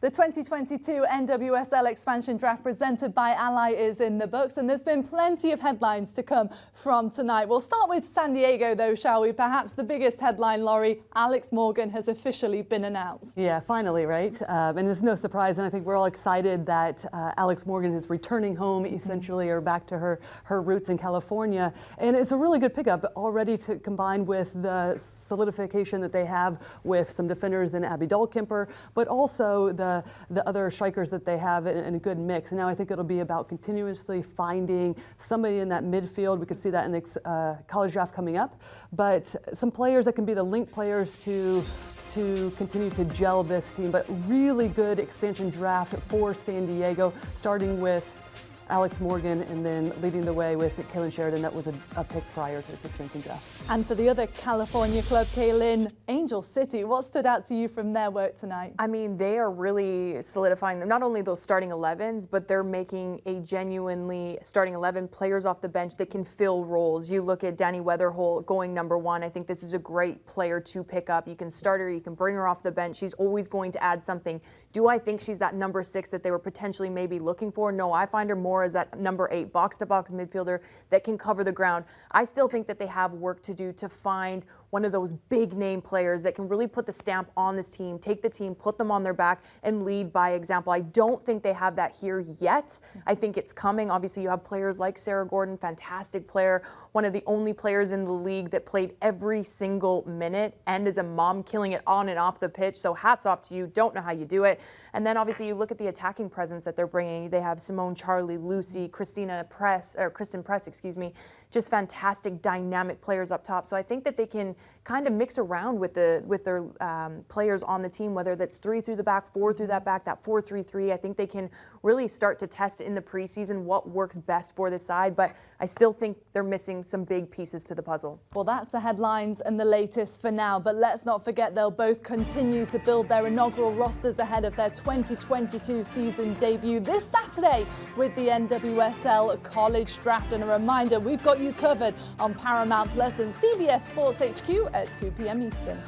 The 2022 NWSL expansion draft presented by Ally is in the books, and there's been plenty of headlines to come from tonight. We'll start with San Diego, though, shall we? Perhaps the biggest headline, Laurie, Alex Morgan has officially been announced. Yeah, finally, right? And it's no surprise, and I think we're all excited that Alex Morgan is returning home, essentially, or back to her roots in California. And it's a really good pickup already to combine with the solidification that they have with some defenders in Abby Dahlkemper, but also the other strikers that they have in a good mix. And now I think it'll be about continuously finding somebody in that midfield. We could see that in the college draft coming up, but some players that can be the link players to continue to gel this team. But really good expansion draft for San Diego, starting with Alex Morgan and then leading the way with Kaylyn. That was a pick prior to this expansion draft. And for the other California club, Kaylyn, Angel City, what stood out to you from their work tonight? I mean, they are really solidifying them, not only those starting 11s, but they're making a genuinely starting 11 players off the bench that can fill roles. You look at Danny Weatherholt going #1. I think this is a great player to pick up. You can start her, you can bring her off the bench. She's always going to add something. Do I think she's that number 6 that they were potentially maybe looking for? No, I find her more as that number 8 box-to-box midfielder that can cover the ground. I still think that they have work to do to find one of those big name players that can really put the stamp on this team, take the team, put them on their back, and lead by example. I don't think they have that here yet. I think it's coming. Obviously, you have players like Sarah Gordon, fantastic player, one of the only players in the league that played every single minute and is a mom, killing it on and off the pitch. So hats off to you. Don't know how you do it. And then obviously you look at the attacking presence that they're bringing. They have Simone Charlie, Lucy, Kristen Press, just fantastic dynamic players up top. So I think that they can kind of mix around with their players on the team, whether that's 3 through the back, 4 through that back, that 4-3-3. I think they can really start to test in the preseason what works best for this side, but I still think they're missing some big pieces to the puzzle. Well, that's the headlines and the latest for now, but let's not forget they'll both continue to build their inaugural rosters ahead of their 2022 season debut this Saturday with the NWSL College Draft. And a reminder, we've got you covered on Paramount Plus and CBS Sports HQ at 2 p.m. Eastern.